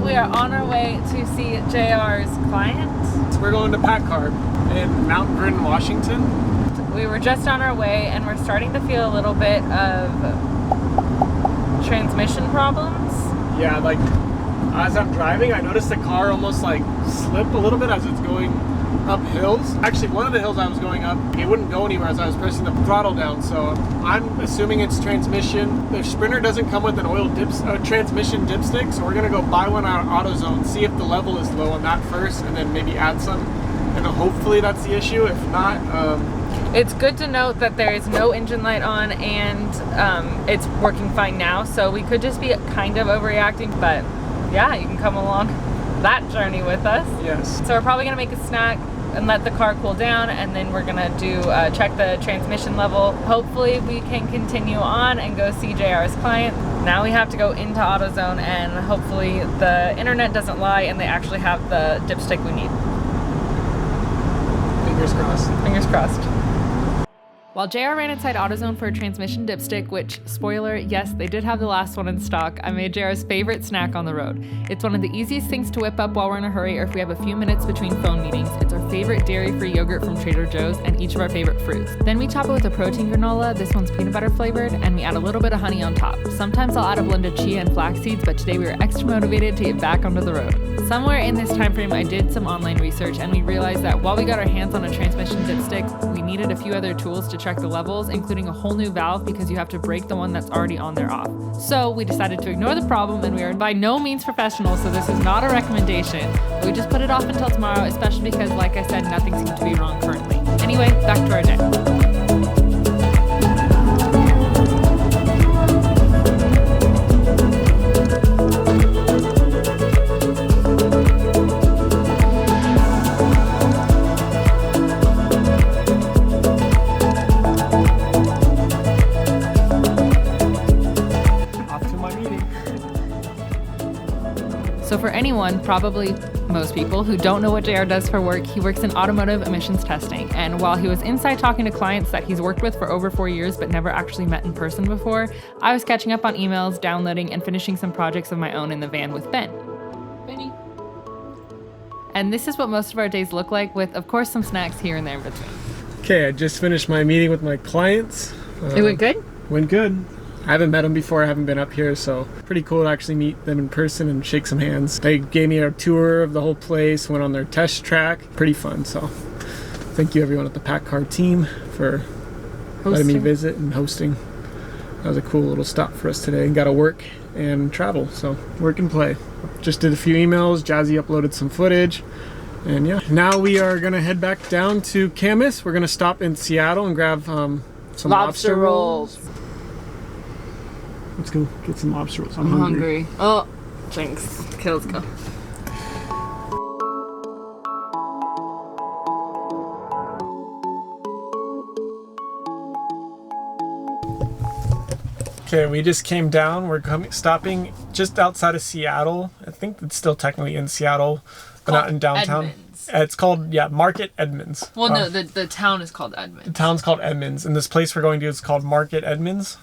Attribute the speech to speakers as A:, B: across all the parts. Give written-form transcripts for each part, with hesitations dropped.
A: we are on our way to see JR's client.
B: So we're going to Packard in Mount Vernon, Washington.
A: We were just on our way and we're starting to feel a little bit of transmission problems.
B: Yeah, like as I'm driving, I noticed the car almost like slip a little bit as it's going up hills. Actually, one of the hills I was going up, it wouldn't go anywhere as I was pressing the throttle down. So I'm assuming it's transmission. The Sprinter doesn't come with an transmission dipstick, so we're gonna go buy one out of AutoZone, see if the level is low on that first, and then maybe add some. And hopefully that's the issue. If not,
A: it's good to note that there is no engine light on and it's working fine now. So we could just be kind of overreacting, but yeah, you can come along that journey with us.
B: Yes.
A: So we're probably gonna make a snack and let the car cool down, and then we're gonna do check the transmission level. Hopefully we can continue on and go see JR's client. Now we have to go into AutoZone and hopefully the internet doesn't lie and they actually have the dipstick we need.
B: Fingers crossed.
A: Fingers crossed. While JR ran inside AutoZone for a transmission dipstick, which, spoiler, yes, they did have the last one in stock, I made JR's favorite snack on the road. It's one of the easiest things to whip up while we're in a hurry or if we have a few minutes between phone meetings. It's our favorite dairy-free yogurt from Trader Joe's and each of our favorite fruits. Then we top it with a protein granola. This one's peanut butter flavored, and we add a little bit of honey on top. Sometimes I'll add a blend of chia and flax seeds, but today we were extra motivated to get back onto the road. Somewhere in this time frame, I did some online research and we realized that while we got our hands on a transmission dipstick, we needed a few other tools to check the levels, including a whole new valve because you have to break the one that's already on there off. So we decided to ignore the problem, and we are by no means professionals, so this is not a recommendation. We just put it off until tomorrow, especially because, like I said, nothing seems to be wrong currently. Anyway, back to our day. So for anyone, probably most people, who don't know what JR does for work, he works in automotive emissions testing. And while he was inside talking to clients that he's worked with for over 4 years but never actually met in person before, I was catching up on emails, downloading, and finishing some projects of my own in the van with Ben. Benny. And this is what most of our days look like, with, of course, some snacks here and there in between.
B: Okay, I just finished my meeting with my clients.
A: It went good?
B: Went good. I haven't met them before, I haven't been up here, so pretty cool to actually meet them in person and shake some hands. They gave me a tour of the whole place, went on their test track. Pretty fun, so thank you everyone at the Packard team for letting me visit and hosting. That was a cool little stop for us today. Got to work and travel, so work and play. Just did a few emails, Jazzy uploaded some footage, and yeah. Now we are gonna head back down to Camas. We're gonna stop in Seattle and grab some lobster rolls. Let's go get some lobster rolls. I'm hungry.
A: Oh, thanks. Okay, let's go.
B: Okay, we just came down. We're stopping just outside of Seattle. I think it's still technically in Seattle, but not in downtown.
A: Edmonds.
B: It's called, Market Edmonds.
A: Well, no, the town is called Edmonds.
B: The town's called Edmonds, and this place we're going to is called Market Edmonds.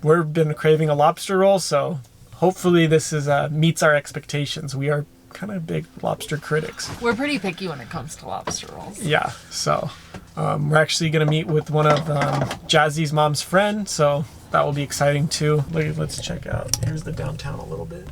B: We've been craving a lobster roll, so hopefully this is meets our expectations. We are kind of big lobster critics.
A: We're pretty picky when it comes to lobster rolls.
B: Yeah, so we're actually going to meet with one of Jazzy's mom's friend, so that will be exciting too. Let's check out. Here's the downtown a little bit.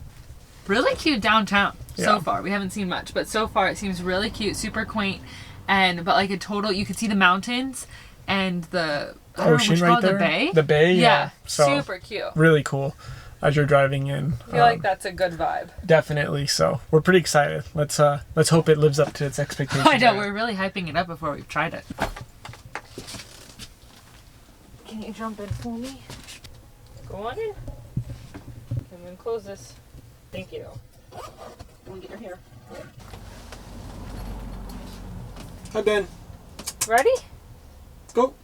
A: Really cute downtown so
B: Yeah.
A: far. We haven't seen much, but so far it seems really cute, super quaint, but like a total, you could see the mountains and the
B: Ocean right there.
A: The bay.
B: The bay, yeah. So
A: super cute.
B: really cool as you're driving in.
A: I feel like that's a good vibe.
B: Definitely. So we're pretty excited. Let's hope it lives up to its expectations.
A: I know, we're really hyping it up before we've tried it. Can you jump in for me? Go on in. And then close this. Thank you. We'll get your hair.
B: Hi, Ben.
A: Ready?
B: Let's go.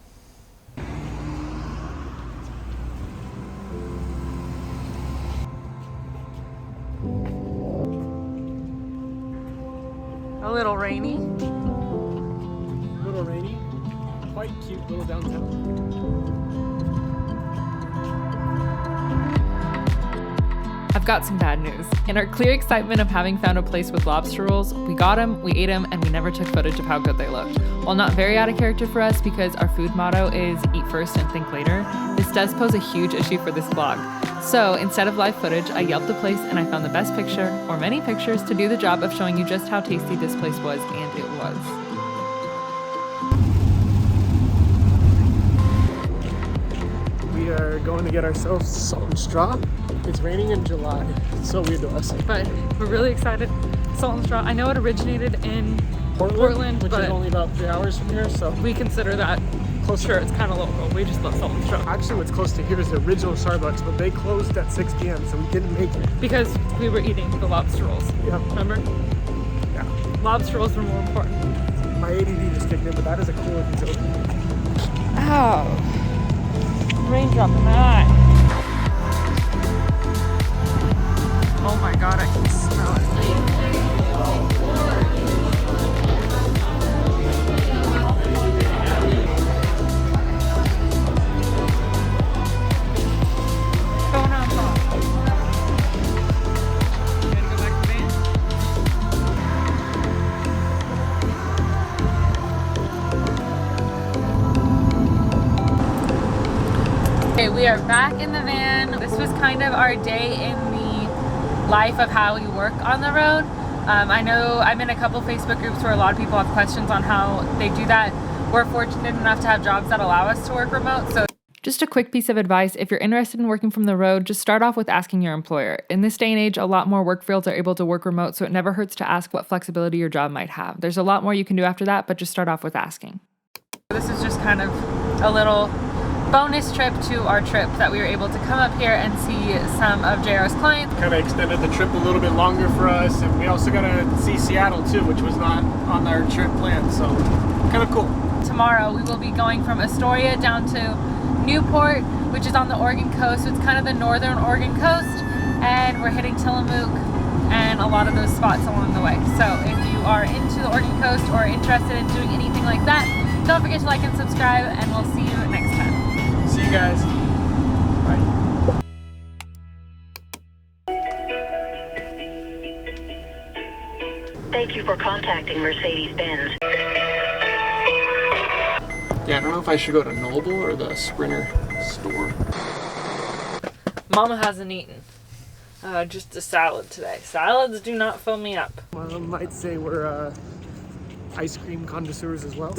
A: A little rainy.
B: A little rainy. Quite cute little downtown.
A: I've got some bad news. In our clear excitement of having found a place with lobster rolls, we got them, we ate them, and we never took footage of how good they looked. While not very out of character for us because our food motto is eat first and think later, this does pose a huge issue for this vlog. So instead of live footage, I yelped the place and I found the best picture, or many pictures, to do the job of showing you just how tasty this place was, and it was.
B: We are going to get ourselves salt and straw. It's raining in July. It's so weird to us.
A: But we're really excited. Salt and straw. I know it originated in Portland,
B: which
A: but
B: is only about 3 hours from here, so
A: we consider that closer. Sure, it's kind of local. We just love salt and straw.
B: Actually, what's close to here is the original Starbucks, but they closed at 6 p.m., so we didn't make it.
A: Because we were eating the lobster rolls.
B: Yeah.
A: Remember?
B: Yeah.
A: Lobster rolls were more important.
B: My ADD just kicked in, but that is a cool looking joke.
A: Ow. Raindrop in my eye. Oh my god, I can smell it. Going on top. You gotta go back to the van? Okay, we are back in the van. This was kind of our day in the life of how we work on the road. I know I'm in a couple Facebook groups where a lot of people have questions on how they do that. We're fortunate enough to have jobs that allow us to work remote. So just a quick piece of advice, if you're interested in working from the road, just start off with asking your employer. In this day and age, a lot more work fields are able to work remote, so it never hurts to ask what flexibility your job might have. There's a lot more you can do after that, but just start off with asking. This is just kind of a little bonus trip to our trip that we were able to come up here and see some of JR's clients.
B: Kind of extended the trip a little bit longer for us, and we also got to see Seattle too, which was not on our trip plan, so kind of cool.
A: Tomorrow we will be going from Astoria down to Newport, which is on the Oregon coast, so it's kind of the northern Oregon coast, and we're hitting Tillamook and a lot of those spots along the way. So if you are into the Oregon coast or interested in doing anything like that, don't forget to like and subscribe, and we'll see you next time.
B: See you guys. Bye.
C: Thank you for contacting Mercedes-Benz.
B: Yeah, I don't know if I should go to Noble or the Sprinter store.
A: Mama hasn't eaten. Just a salad today. Salads do not fill me up.
B: One might say we're ice cream connoisseurs as well.